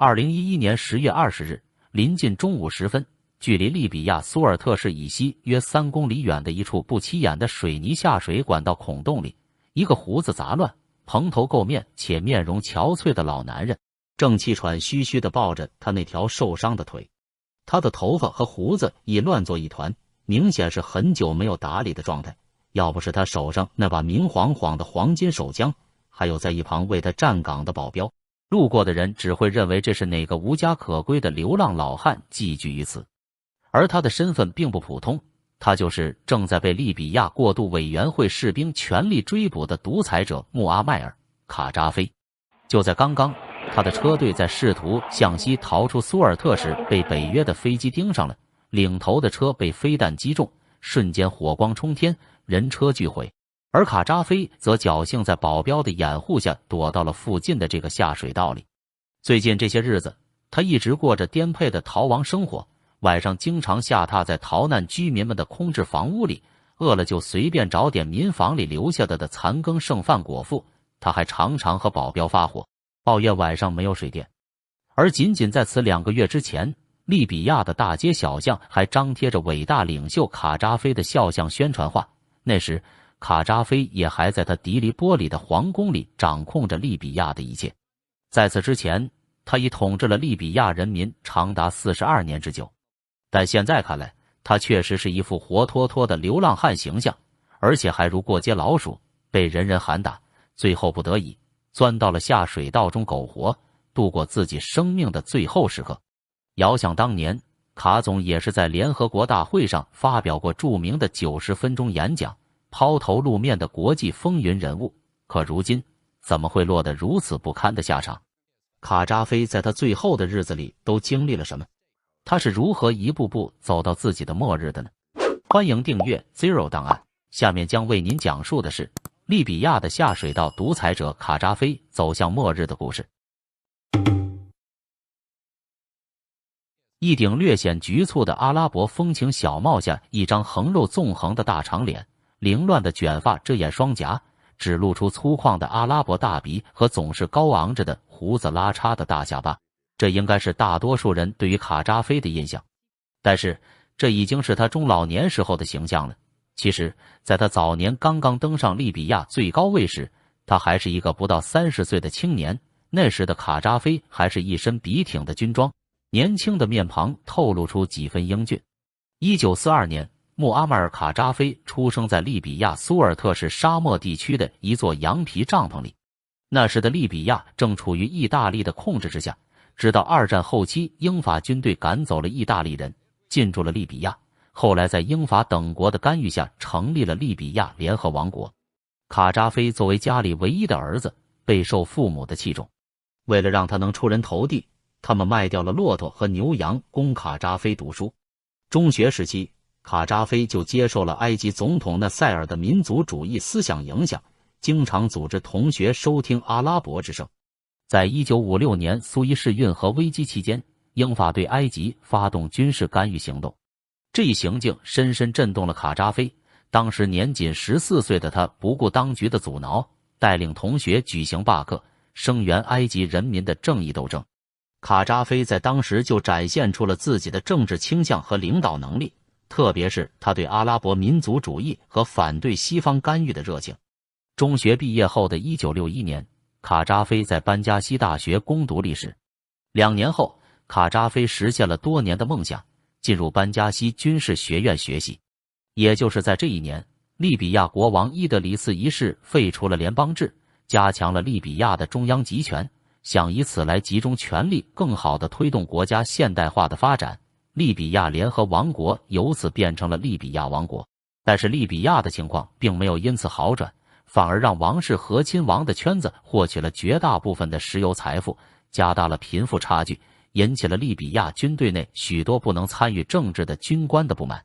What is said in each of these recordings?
2011年10月20日，临近中午时分，距离利比亚苏尔特市以西约3公里远的一处不起眼的水泥下水管道孔洞里，一个胡子杂乱、蓬头垢面且面容憔悴的老男人，正气喘吁吁地抱着他那条受伤的腿。他的头发和胡子已乱作一团，明显是很久没有打理的状态。要不是他手上那把明晃晃的黄金手枪，还有在一旁为他站岗的保镖，路过的人只会认为这是哪个无家可归的流浪老汉寄居于此。而他的身份并不普通，他就是正在被利比亚过渡委员会士兵全力追捕的独裁者穆阿迈尔·卡扎菲。就在刚刚，他的车队在试图向西逃出苏尔特时被北约的飞机盯上了，领头的车被飞弹击中，瞬间火光冲天，人车俱毁。而卡扎菲则侥幸在保镖的掩护下躲到了附近的这个下水道里。最近这些日子，他一直过着颠沛的逃亡生活，晚上经常下榻在逃难居民们的空置房屋里，饿了就随便找点民房里留下的残羹剩饭果腹。他还常常和保镖发火，抱怨晚上没有水电。而仅仅在此2个月之前，利比亚的大街小巷还张贴着伟大领袖卡扎菲的肖像宣传画。那时卡扎菲也还在他迪利波里的皇宫里掌控着利比亚的一切。在此之前，他已统治了利比亚人民长达42年之久。但现在看来，他确实是一副活脱脱的流浪汉形象，而且还如过街老鼠，被人人喊打，最后不得已钻到了下水道中苟活，度过自己生命的最后时刻。遥想当年，卡总也是在联合国大会上发表过著名的90分钟演讲，抛头露面的国际风云人物，可如今怎么会落得如此不堪的下场？卡扎菲在他最后的日子里都经历了什么？他是如何一步步走到自己的末日的呢？欢迎订阅 Zero 档案，下面将为您讲述的是利比亚的下水道独裁者卡扎菲走向末日的故事。一顶略显局促的阿拉伯风情小帽下，一张横肉纵横的大长脸，凌乱的卷发遮掩双颊，只露出粗犷的阿拉伯大鼻和总是高昂着的胡子拉碴的大下巴。这应该是大多数人对于卡扎菲的印象，但是这已经是他中老年时候的形象了。其实在他早年刚刚登上利比亚最高位时，他还是一个不到30岁的青年。那时的卡扎菲还是一身笔挺的军装，年轻的面庞透露出几分英俊。1942年，穆阿迈尔·卡扎菲出生在利比亚苏尔特市沙漠地区的一座羊皮帐篷里。那时的利比亚正处于意大利的控制之下，直到2战后期，英法军队赶走了意大利人，进驻了利比亚。后来在英法等国的干预下，成立了利比亚联合王国。卡扎菲作为家里唯一的儿子，备受父母的器重。为了让他能出人头地，他们卖掉了骆驼和牛羊供卡扎菲读书。中学时期，卡扎菲就接受了埃及总统纳赛尔的民族主义思想影响，经常组织同学收听阿拉伯之声。在1956年苏伊士运河危机期间，英法对埃及发动军事干预行动。这一行径深深震动了卡扎菲。当时年仅14岁的他不顾当局的阻挠，带领同学举行罢课，声援埃及人民的正义斗争。卡扎菲在当时就展现出了自己的政治倾向和领导能力，特别是他对阿拉伯民族主义和反对西方干预的热情。中学毕业后的1961年，卡扎菲在班加西大学攻读历史。2年后，卡扎菲实现了多年的梦想，进入班加西军事学院学习。也就是在这一年，利比亚国王伊德里斯一世废除了联邦制，加强了利比亚的中央集权，想以此来集中权力，更好地推动国家现代化的发展。利比亚联合王国由此变成了利比亚王国。但是利比亚的情况并没有因此好转，反而让王室和亲王的圈子获取了绝大部分的石油财富，加大了贫富差距，引起了利比亚军队内许多不能参与政治的军官的不满。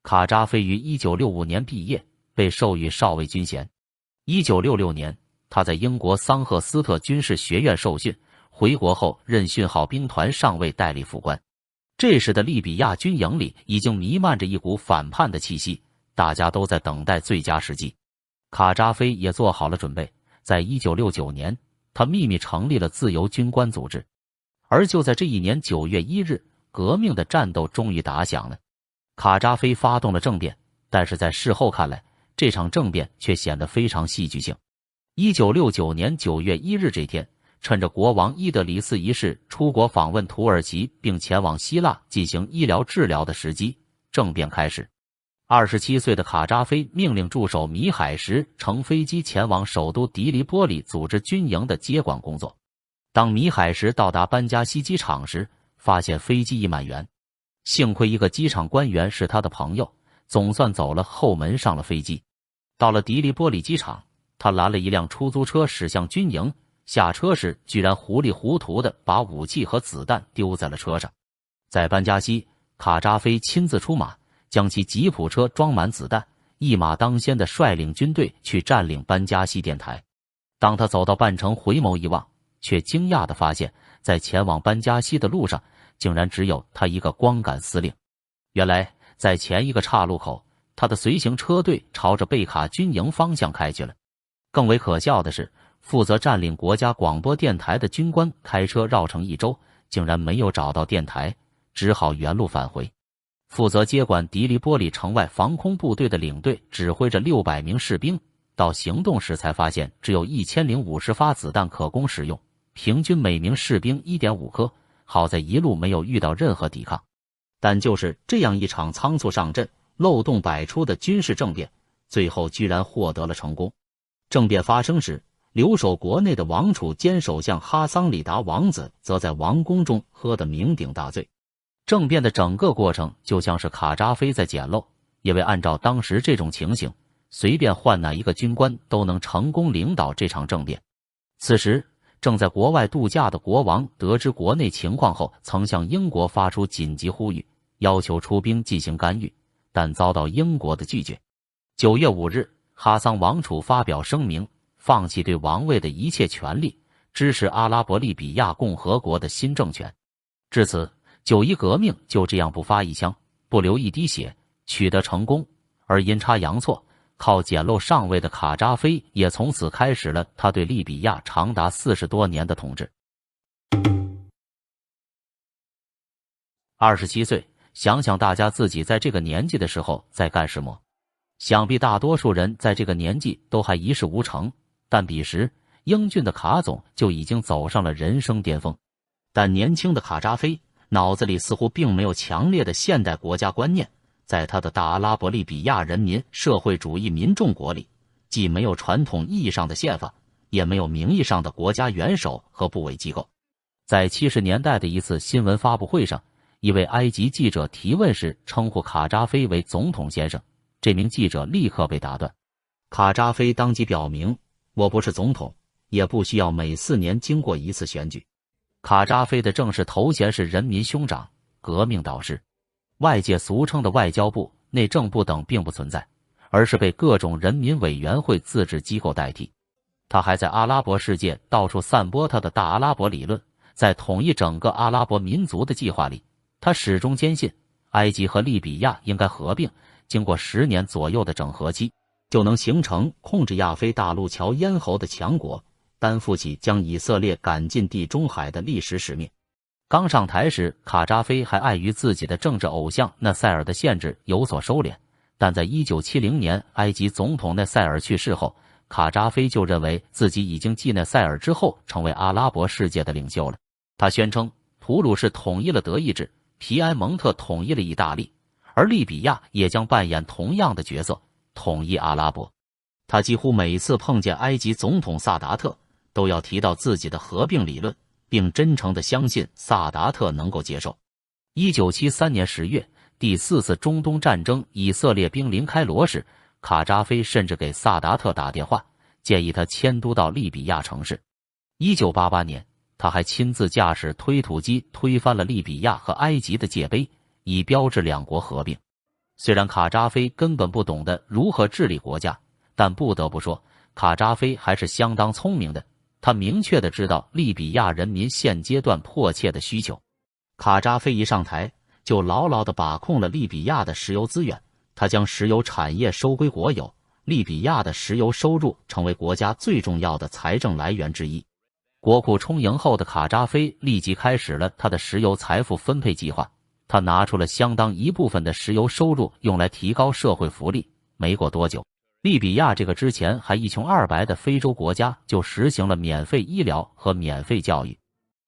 卡扎菲于1965年毕业，被授予少尉军衔。1966年，他在英国桑赫斯特军事学院受训，回国后任讯号兵团上尉代理副官。这时的利比亚军营里已经弥漫着一股反叛的气息，大家都在等待最佳时机。卡扎菲也做好了准备，在1969年，他秘密成立了自由军官组织。而就在这一年9月1日，革命的战斗终于打响了。卡扎菲发动了政变，但是在事后看来，这场政变却显得非常戏剧性。1969年9月1日这天，趁着国王伊德里斯一世出国访问土耳其并前往希腊进行医疗治疗的时机，政变开始。27岁的卡扎菲命令助手米海什乘飞机前往首都迪利波里组织军营的接管工作。当米海什到达班加西机场时，发现飞机已满员。幸亏一个机场官员是他的朋友，总算走了后门上了飞机。到了迪利波里机场，他拦了一辆出租车驶向军营，下车时居然糊里糊涂地把武器和子弹丢在了车上。在班加西，卡扎菲亲自出马，将其吉普车装满子弹，一马当先地率领军队去占领班加西电台。当他走到半程回眸一望，却惊讶地发现，在前往班加西的路上，竟然只有他一个光杆司令。原来，在前一个岔路口，他的随行车队朝着贝卡军营方向开去了。更为可笑的是，负责占领国家广播电台的军官开车绕城1周，竟然没有找到电台，只好原路返回。负责接管迪利波里城外防空部队的领队指挥着600名士兵，到行动时才发现只有1050发子弹可供使用，平均每名士兵 1.5 颗，好在一路没有遇到任何抵抗。但就是这样一场仓促上阵、漏洞百出的军事政变，最后居然获得了成功。政变发生时，留守国内的王储兼首相哈桑里达王子则在王宫中喝得酩酊大醉。政变的整个过程就像是卡扎菲在捡漏，因为按照当时这种情形，随便换哪一个军官都能成功领导这场政变。此时，正在国外度假的国王得知国内情况后，曾向英国发出紧急呼吁，要求出兵进行干预，但遭到英国的拒绝。9月5日，哈桑王储发表声明，放弃对王位的一切权利，支持阿拉伯利比亚共和国的新政权。至此，9·1革命就这样不发一枪，不流一滴血，取得成功。而阴差阳错，靠捡漏上位的卡扎菲也从此开始了他对利比亚长达40多年的统治。27岁，想想大家自己在这个年纪的时候在干什么？想必大多数人在这个年纪都还一事无成，但彼时英俊的卡总就已经走上了人生巅峰。但年轻的卡扎菲脑子里似乎并没有强烈的现代国家观念，在他的大阿拉伯利比亚人民社会主义民众国里，既没有传统意义上的宪法，也没有名义上的国家元首和部委机构。在70年代的一次新闻发布会上，一位埃及记者提问时称呼卡扎菲为总统先生，这名记者立刻被打断。卡扎菲当即表明，我不是总统，也不需要每4年经过一次选举。卡扎菲的正式头衔是人民兄长、革命导师，外界俗称的外交部、内政部等并不存在，而是被各种人民委员会自治机构代替。他还在阿拉伯世界到处散播他的大阿拉伯理论，在统一整个阿拉伯民族的计划里，他始终坚信埃及和利比亚应该合并，经过10年左右的整合期，就能形成控制亚非大陆乔咽喉的强国，担负起将以色列赶进地中海的历史使命。刚上台时，卡扎菲还碍于自己的政治偶像纳赛尔的限制有所收敛，但在1970年埃及总统纳赛尔去世后，卡扎菲就认为自己已经继纳赛尔之后成为阿拉伯世界的领袖了。他宣称普鲁士统一了德意志，皮埃蒙特统一了意大利，而利比亚也将扮演同样的角色，统一阿拉伯。他几乎每次碰见埃及总统萨达特，都要提到自己的合并理论，并真诚地相信萨达特能够接受。1973年10月，第4次中东战争以色列兵临开罗时，卡扎菲甚至给萨达特打电话，建议他迁都到利比亚城市。1988年，他还亲自驾驶推土机推翻了利比亚和埃及的界碑，以标志两国合并。虽然卡扎菲根本不懂得如何治理国家，但不得不说，卡扎菲还是相当聪明的。他明确地知道利比亚人民现阶段迫切的需求。卡扎菲一上台，就牢牢地把控了利比亚的石油资源，他将石油产业收归国有，利比亚的石油收入成为国家最重要的财政来源之一。国库充盈后的卡扎菲立即开始了他的石油财富分配计划。他拿出了相当一部分的石油收入用来提高社会福利。没过多久，利比亚这个之前还一穷二白的非洲国家就实行了免费医疗和免费教育。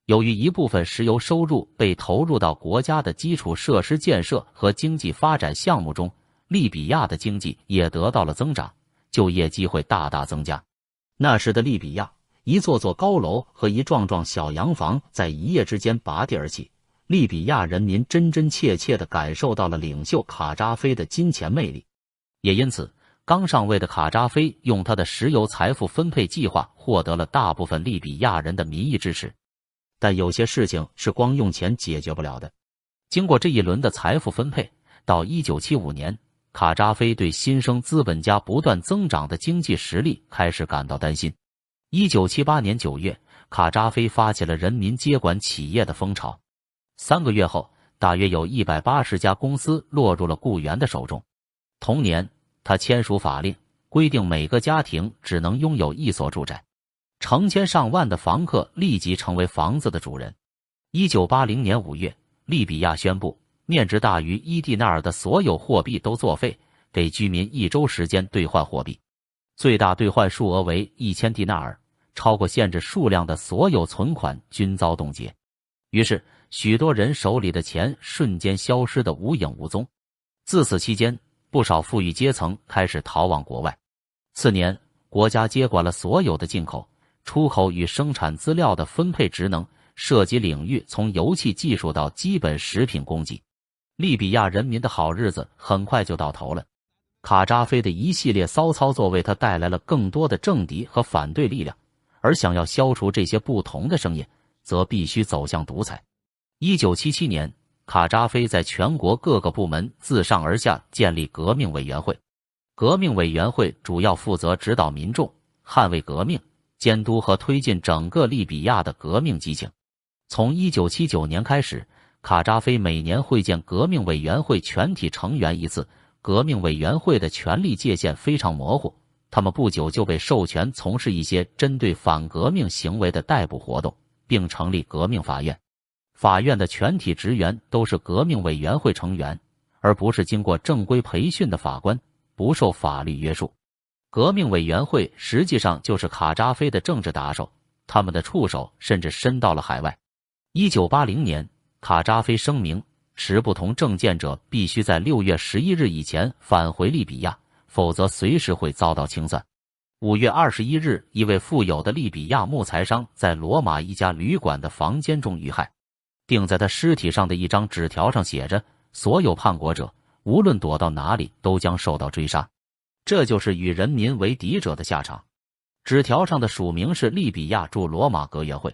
由于一部分石油收入被投入到国家的基础设施建设和经济发展项目中，利比亚的经济也得到了增长，就业机会大大增加。那时的利比亚，一座座高楼和一幢幢小洋房在一夜之间拔地而起。利比亚人民真真切切地感受到了领袖卡扎菲的金钱魅力，也因此，刚上位的卡扎菲用他的石油财富分配计划获得了大部分利比亚人的民意支持。但有些事情是光用钱解决不了的。经过这一轮的财富分配，到1975年，卡扎菲对新生资本家不断增长的经济实力开始感到担心。1978年9月，卡扎菲发起了人民接管企业的风潮。3个月后，大约有180家公司落入了雇员的手中。同年，他签署法令，规定每个家庭只能拥有一所住宅，成千上万的房客立即成为房子的主人。1980年5月，利比亚宣布，面值大于1迪纳尔的所有货币都作废，给居民1周时间兑换货币，最大兑换数额为1000迪纳尔，超过限制数量的所有存款均遭冻结。于是，许多人手里的钱瞬间消失得无影无踪。自此期间，不少富裕阶层开始逃往国外。次年，国家接管了所有的进口、出口与生产资料的分配职能，涉及领域从油气技术到基本食品供给。利比亚人民的好日子很快就到头了。卡扎菲的一系列骚操作为他带来了更多的政敌和反对力量，而想要消除这些不同的声音，则必须走向独裁。1977年，卡扎菲在全国各个部门自上而下建立革命委员会。革命委员会主要负责指导民众、捍卫革命、监督和推进整个利比亚的革命激情。从1979年开始，卡扎菲每年会见革命委员会全体成员一次。革命委员会的权力界限非常模糊，他们不久就被授权从事一些针对反革命行为的逮捕活动，并成立革命法院。法院的全体职员都是革命委员会成员，而不是经过正规培训的法官，不受法律约束。革命委员会实际上就是卡扎菲的政治打手，他们的触手甚至伸到了海外。1980年，卡扎菲声明，持不同政见者必须在6月11日以前返回利比亚，否则随时会遭到清算。5月21日，一位富有的利比亚木材商在罗马一家旅馆的房间中遇害。钉在他尸体上的一张纸条上写着：所有叛国者，无论躲到哪里，都将受到追杀。这就是与人民为敌者的下场。纸条上的署名是利比亚驻罗马革员会。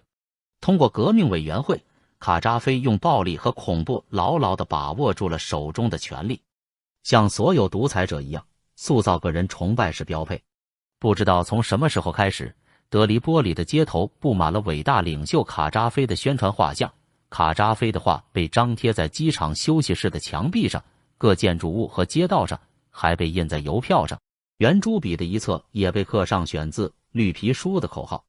通过革命委员会，卡扎菲用暴力和恐怖牢牢地把握住了手中的权力。像所有独裁者一样，塑造个人崇拜是标配。不知道从什么时候开始，德黎波里的街头布满了伟大领袖卡扎菲的宣传画像。卡扎菲的画被张贴在机场休息室的墙壁上，各建筑物和街道上，还被印在邮票上。圆珠笔的一侧也被刻上选自《绿皮书》的口号。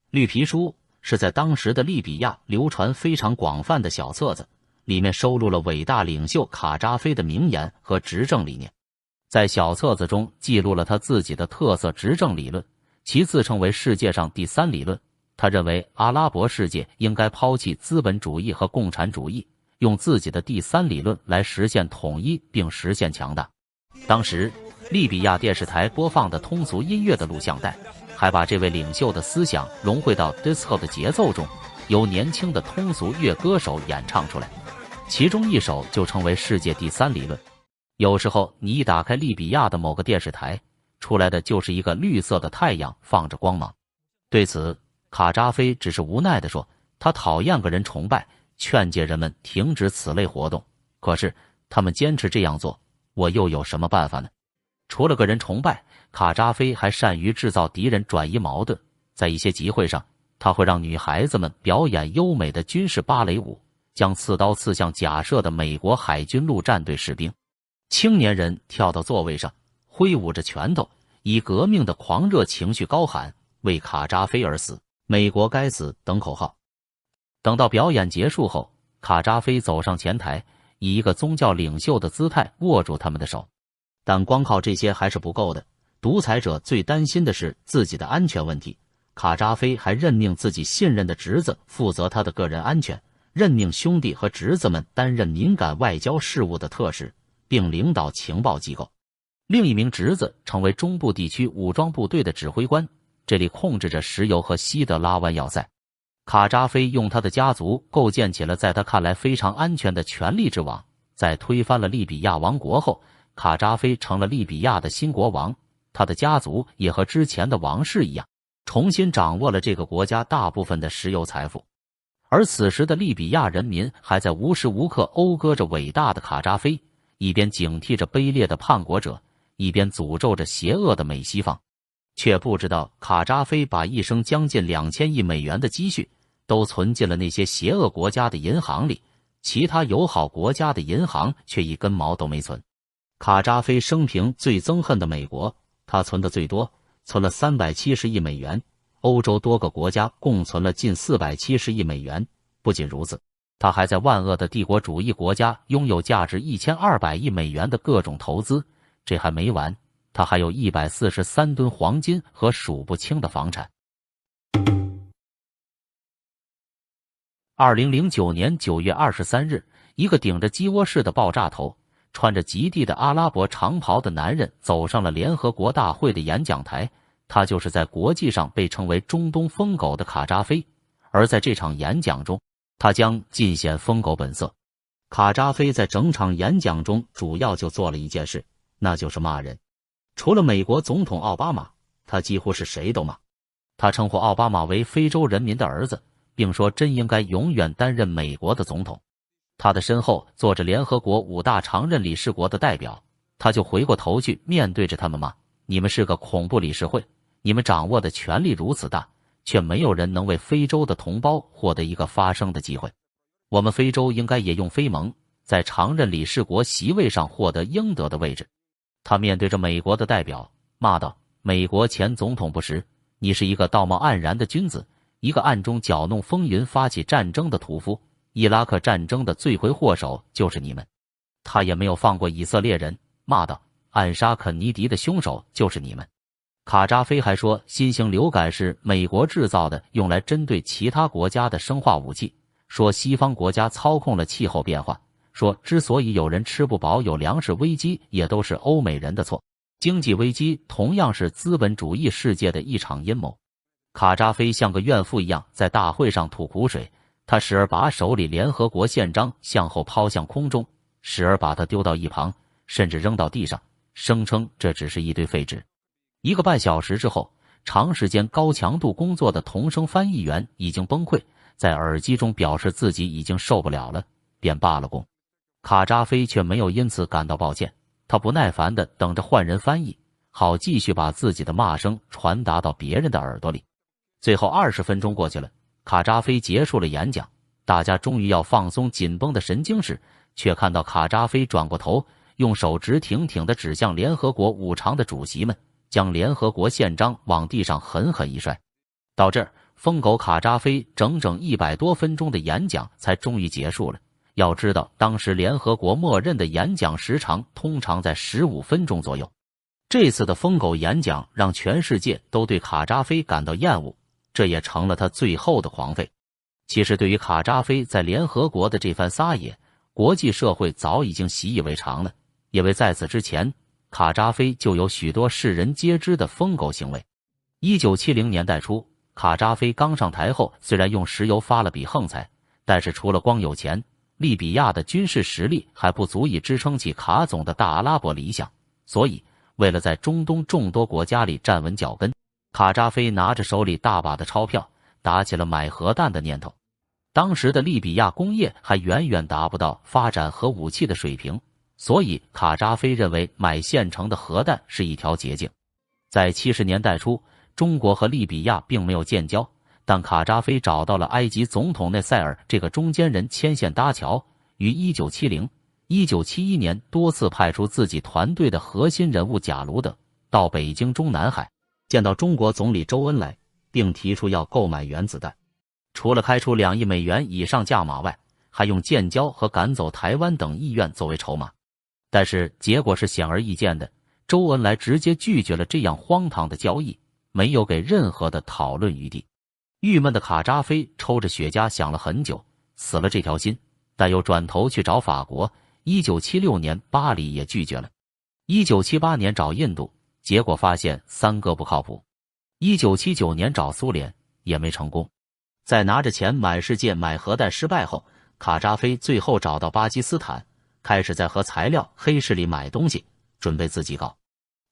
绿皮书是在当时的利比亚流传非常广泛的小册子，里面收录了伟大领袖卡扎菲的名言和执政理念。在小册子中记录了他自己的特色执政理论，其自称为世界上第3理论。他认为阿拉伯世界应该抛弃资本主义和共产主义，用自己的第3理论来实现统一并实现强大。当时，利比亚电视台播放的通俗音乐的录像带，还把这位领袖的思想融汇到 disco 的节奏中，由年轻的通俗乐歌手演唱出来。其中一首就称为世界第3理论。有时候你一打开利比亚的某个电视台，出来的就是一个绿色的太阳放着光芒。对此，卡扎菲只是无奈地说，他讨厌个人崇拜，劝诫人们停止此类活动。可是他们坚持这样做，我又有什么办法呢？除了个人崇拜，卡扎菲还善于制造敌人，转移矛盾。在一些集会上，他会让女孩子们表演优美的军事芭蕾舞，将刺刀刺向假设的美国海军陆战队士兵。青年人跳到座位上，挥舞着拳头，以革命的狂热情绪高喊：为卡扎菲而死！美国该死等口号。等到表演结束后，卡扎菲走上前台，以一个宗教领袖的姿态握住他们的手。但光靠这些还是不够的，独裁者最担心的是自己的安全问题。卡扎菲还任命自己信任的侄子负责他的个人安全，任命兄弟和侄子们担任敏感外交事务的特使，并领导情报机构。另一名侄子成为中部地区武装部队的指挥官，这里控制着石油和西德拉湾要塞。卡扎菲用他的家族构建起了在他看来非常安全的权力之网。在推翻了利比亚王国后，卡扎菲成了利比亚的新国王，他的家族也和之前的王室一样，重新掌握了这个国家大部分的石油财富。而此时的利比亚人民还在无时无刻讴歌着伟大的卡扎菲，一边警惕着卑劣的叛国者，一边诅咒着邪恶的美西方，却不知道卡扎菲把一生将近2000亿美元的积蓄都存进了那些邪恶国家的银行里，其他友好国家的银行却一根毛都没存。卡扎菲生平最憎恨的美国，他存的最多，存了370亿美元，欧洲多个国家共存了近470亿美元。不仅如此，他还在万恶的帝国主义国家拥有价值1200亿美元的各种投资。这还没完，他还有143吨黄金和数不清的房产。2009年9月23日，一个顶着鸡窝式的爆炸头，穿着极地的阿拉伯长袍的男人走上了联合国大会的演讲台。他就是在国际上被称为中东疯狗的卡扎菲。而在这场演讲中，他将尽显疯狗本色。卡扎菲在整场演讲中主要就做了一件事，那就是骂人。除了美国总统奥巴马，他几乎是谁都骂。他称呼奥巴马为非洲人民的儿子，并说真应该永远担任美国的总统。他的身后坐着联合国5大常任理事国的代表，他就回过头去面对着他们骂：你们是个恐怖理事会，你们掌握的权力如此大，却没有人能为非洲的同胞获得一个发声的机会。我们非洲应该也用非盟，在常任理事国席位上获得应得的位置。他面对着美国的代表骂道：美国前总统布什，你是一个道貌岸然的君子，一个暗中搅弄风云发起战争的屠夫，伊拉克战争的罪魁祸首就是你们。他也没有放过以色列人，骂道：暗杀肯尼迪的凶手就是你们。卡扎菲还说新型流感是美国制造的，用来针对其他国家的生化武器，说西方国家操控了气候变化，说之所以有人吃不饱有粮食危机也都是欧美人的错，经济危机同样是资本主义世界的一场阴谋。卡扎菲像个怨妇一样在大会上吐苦水，他时而把手里联合国宪章向后抛向空中，时而把它丢到一旁，甚至扔到地上，声称这只是一堆废纸。1个半小时之后，长时间高强度工作的同声翻译员已经崩溃，在耳机中表示自己已经受不了了，便罢了工。卡扎菲却没有因此感到抱歉，他不耐烦地等着换人翻译，好继续把自己的骂声传达到别人的耳朵里。最后20分钟过去了，卡扎菲结束了演讲，大家终于要放松紧绷的神经时，却看到卡扎菲转过头，用手直挺挺地指向联合国5常的主席们，将联合国宪章往地上狠狠一摔。到这儿，疯狗卡扎菲整整100多分钟的演讲才终于结束了。要知道，当时联合国默认的演讲时长通常在15分钟左右。这次的疯狗演讲让全世界都对卡扎菲感到厌恶，这也成了他最后的狂吠。其实对于卡扎菲在联合国的这番撒野，国际社会早已经习以为常了，因为在此之前，卡扎菲就有许多世人皆知的疯狗行为。1970年代初，卡扎菲刚上台后，虽然用石油发了笔横财，但是除了光有钱，利比亚的军事实力还不足以支撑起卡总的大阿拉伯理想。所以为了在中东众多国家里站稳脚跟，卡扎菲拿着手里大把的钞票，打起了买核弹的念头。当时的利比亚工业还远远达不到发展核武器的水平，所以卡扎菲认为买现成的核弹是一条捷径。在70年代初，中国和利比亚并没有建交，但卡扎菲找到了埃及总统内塞尔这个中间人牵线搭桥，于1970、1971年多次派出自己团队的核心人物贾卢德到北京中南海见到中国总理周恩来，并提出要购买原子弹。除了开出2亿美元以上价码外，还用建交和赶走台湾等意愿作为筹码。但是结果是显而易见的，周恩来直接拒绝了这样荒唐的交易，没有给任何的讨论余地。郁闷的卡扎菲抽着雪茄想了很久，死了这条心，但又转头去找法国。1976年巴黎也拒绝了。1978年找印度，结果发现3个不靠谱。1979年找苏联也没成功。在拿着钱满世界买核弹失败后，卡扎菲最后找到巴基斯坦，开始在核材料黑市里买东西，准备自己搞。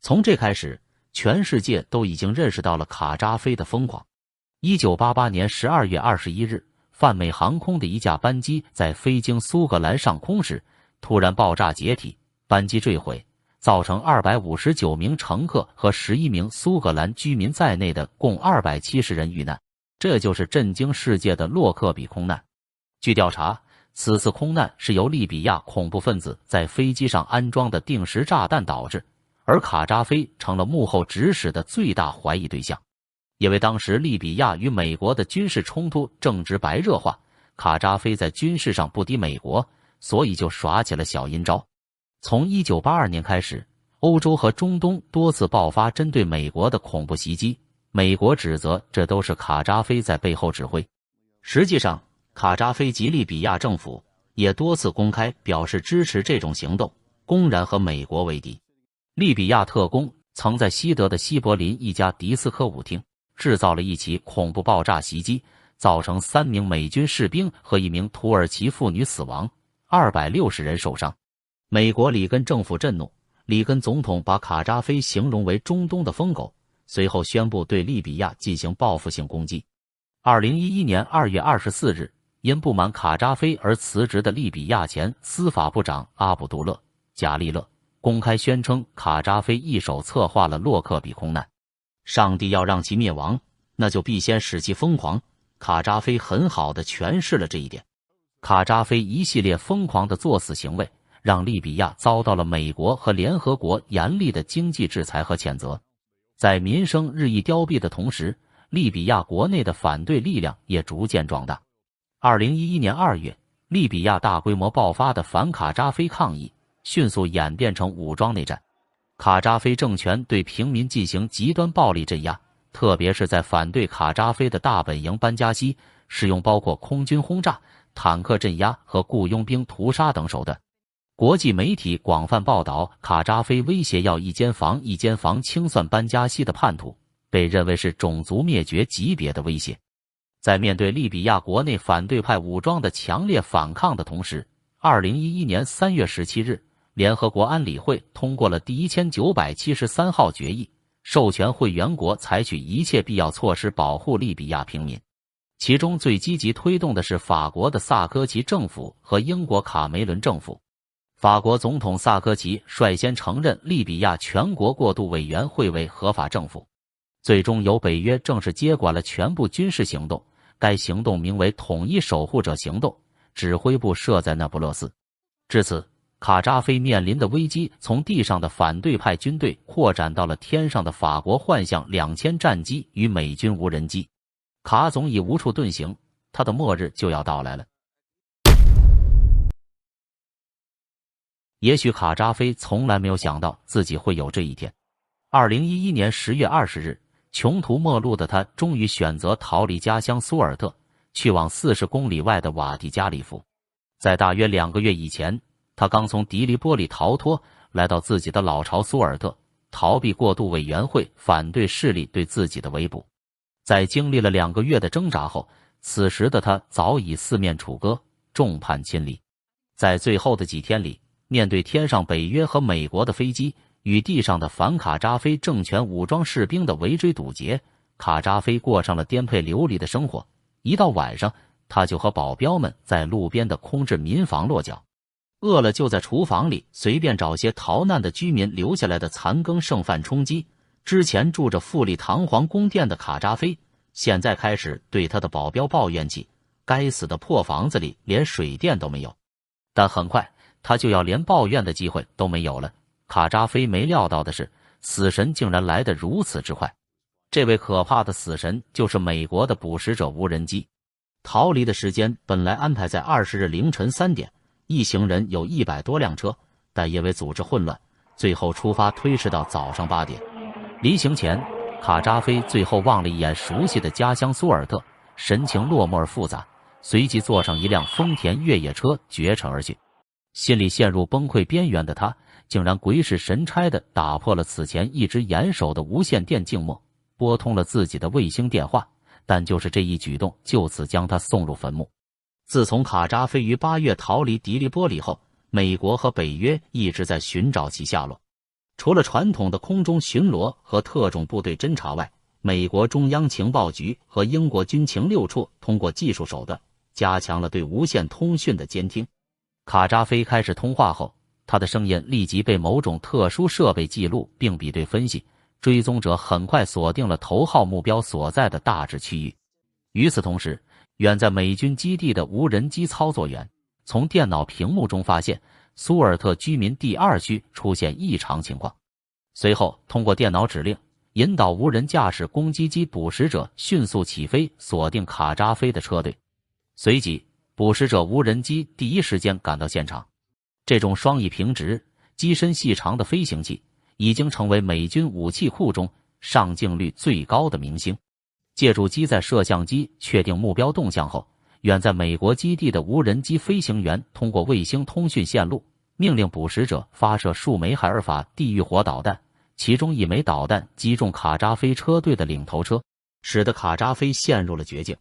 从这开始，全世界都已经认识到了卡扎菲的疯狂。1988年12月21日，泛美航空的一架班机在飞经苏格兰上空时，突然爆炸解体，班机坠毁，造成259名乘客和11名苏格兰居民在内的共270人遇难。这就是震惊世界的洛克比空难。据调查，此次空难是由利比亚恐怖分子在飞机上安装的定时炸弹导致，而卡扎菲成了幕后指使的最大怀疑对象。因为当时利比亚与美国的军事冲突正值白热化，卡扎菲在军事上不敌美国，所以就耍起了小阴招。从1982年开始，欧洲和中东多次爆发针对美国的恐怖袭击，美国指责这都是卡扎菲在背后指挥。实际上，卡扎菲及利比亚政府也多次公开表示支持这种行动，公然和美国为敌。利比亚特工曾在西德的西柏林一家迪斯科舞厅制造了一起恐怖爆炸袭击，造成3名美军士兵和1名土耳其妇女死亡，260人受伤。美国里根政府震怒，里根总统把卡扎菲形容为中东的疯狗，随后宣布对利比亚进行报复性攻击。2011年2月24日，因不满卡扎菲而辞职的利比亚前司法部长阿卜杜勒·贾利勒公开宣称卡扎菲一手策划了洛克比空难。上帝要让其灭亡，那就必先使其疯狂。卡扎菲很好地诠释了这一点。卡扎菲一系列疯狂的作死行为，让利比亚遭到了美国和联合国严厉的经济制裁和谴责。在民生日益凋敝的同时，利比亚国内的反对力量也逐渐壮大。2011年2月，利比亚大规模爆发的反卡扎菲抗议，迅速演变成武装内战。卡扎菲政权对平民进行极端暴力镇压，特别是在反对卡扎菲的大本营班加西，使用包括空军轰炸、坦克镇压和雇佣兵屠杀等手段。国际媒体广泛报道卡扎菲威胁要一间房清算班加西的叛徒，被认为是种族灭绝级别的威胁。在面对利比亚国内反对派武装的强烈反抗的同时，2011年3月17日，联合国安理会通过了第1973号决议，授权会员国采取一切必要措施保护利比亚平民。其中最积极推动的是法国的萨科齐政府和英国卡梅伦政府。法国总统萨科齐率先承认利比亚全国过渡委员会为合法政府，最终由北约正式接管了全部军事行动。该行动名为统一守护者行动，指挥部设在那不勒斯。至此，卡扎菲面临的危机从地上的反对派军队扩展到了天上的法国幻象2000战机与美军无人机。卡总已无处遁形，他的末日就要到来了。也许卡扎菲从来没有想到自己会有这一天。2011年10月20日，穷途末路的他终于选择逃离家乡苏尔特，去往40公里外的瓦蒂加里夫。在大约2个月以前，他刚从迪利波里逃脱，来到自己的老巢苏尔特，逃避过渡委员会反对势力对自己的围捕。在经历了2个月的挣扎后，此时的他早已四面楚歌，众叛亲离。在最后的几天里，面对天上北约和美国的飞机与地上的反卡扎菲政权武装士兵的围追堵截，卡扎菲过上了颠沛流离的生活。一到晚上，他就和保镖们在路边的空置民房落脚，饿了就在厨房里随便找些逃难的居民留下来的残羹剩饭充饥。之前住着富丽堂皇宫殿的卡扎菲，现在开始对他的保镖抱怨起，该死的破房子里连水电都没有。但很快他就要连抱怨的机会都没有了。卡扎菲没料到的是，死神竟然来得如此之快。这位可怕的死神就是美国的捕食者无人机。逃离的时间本来安排在20日凌晨3点，一行人有100多辆车，但因为组织混乱，最后出发推迟到早上8点。临行前，卡扎菲最后望了一眼熟悉的家乡苏尔特，神情落寞而复杂，随即坐上一辆丰田越野车绝尘而去。心里陷入崩溃边缘的他，竟然鬼使神差地打破了此前一直严守的无线电静默，拨通了自己的卫星电话。但就是这一举动，就此将他送入坟墓。自从卡扎菲于8月逃离迪利波里后，美国和北约一直在寻找其下落。除了传统的空中巡逻和特种部队侦察外，美国中央情报局和英国军情6处通过技术手段加强了对无线通讯的监听。卡扎菲开始通话后，他的声音立即被某种特殊设备记录并比对分析，追踪者很快锁定了头号目标所在的大致区域。与此同时，远在美军基地的无人机操作员从电脑屏幕中发现苏尔特居民第2区出现异常情况，随后通过电脑指令引导无人驾驶攻击机捕食者迅速起飞，锁定卡扎菲的车队。随即捕食者无人机第一时间赶到现场。这种双翼平直、机身细长的飞行器已经成为美军武器库中上镜率最高的明星。借助机载摄像机确定目标动向后，远在美国基地的无人机飞行员通过卫星通讯线路命令捕食者发射数枚海尔法地狱火导弹，其中1枚导弹击中卡扎菲车队的领头车，使得卡扎菲陷入了绝境。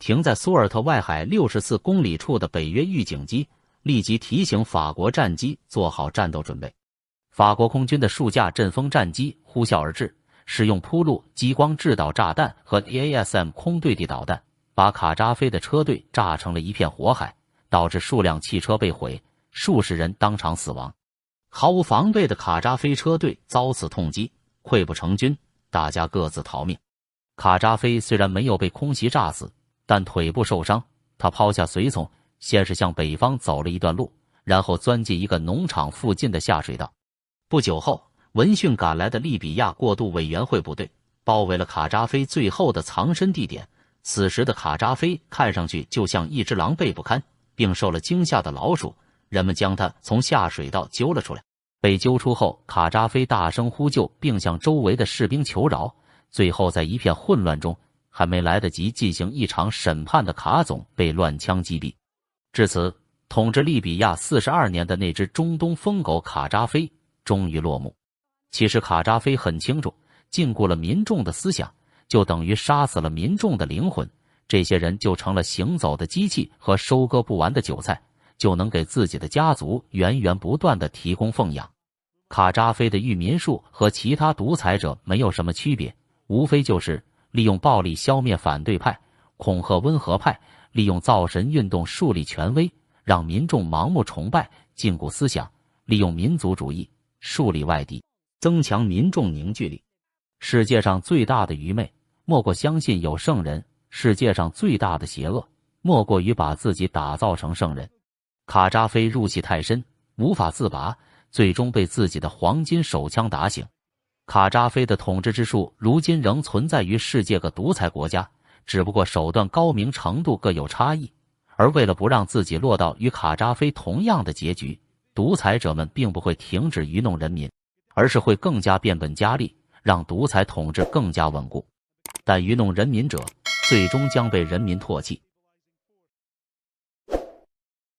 停在苏尔特外海64公里处的北约预警机立即提醒法国战机做好战斗准备。法国空军的数架阵风战机呼啸而至，使用铺路激光制导炸弹和 ASM 空对地导弹，把卡扎菲的车队炸成了一片火海，导致数辆汽车被毁，数十人当场死亡。毫无防备的卡扎菲车队遭此痛击，溃不成军，大家各自逃命。卡扎菲虽然没有被空袭炸死，但腿部受伤，他抛下随从，先是向北方走了一段路，然后钻进一个农场附近的下水道。不久后，闻讯赶来的利比亚过渡委员会部队包围了卡扎菲最后的藏身地点。此时的卡扎菲看上去就像一只狼狈不堪并受了惊吓的老鼠，人们将他从下水道揪了出来。被揪出后，卡扎菲大声呼救并向周围的士兵求饶，最后在一片混乱中，还没来得及进行一场审判的卡总被乱枪击毙。至此，统治利比亚42年的那只中东疯狗卡扎菲终于落幕。其实卡扎菲很清楚，禁锢了民众的思想，就等于杀死了民众的灵魂，这些人就成了行走的机器和收割不完的韭菜，就能给自己的家族源源不断地提供奉养。卡扎菲的裕民术和其他独裁者没有什么区别，无非就是利用暴力消灭反对派，恐吓温和派，利用造神运动树立权威，让民众盲目崇拜，禁锢思想，利用民族主义树立外敌，增强民众凝聚力。世界上最大的愚昧，莫过相信有圣人；世界上最大的邪恶，莫过于把自己打造成圣人。卡扎菲入戏太深，无法自拔，最终被自己的黄金手枪打醒。卡扎菲的统治之术如今仍存在于世界各独裁国家，只不过手段高明程度各有差异。而为了不让自己落到与卡扎菲同样的结局，独裁者们并不会停止愚弄人民，而是会更加变本加厉，让独裁统治更加稳固。但愚弄人民者最终将被人民唾弃。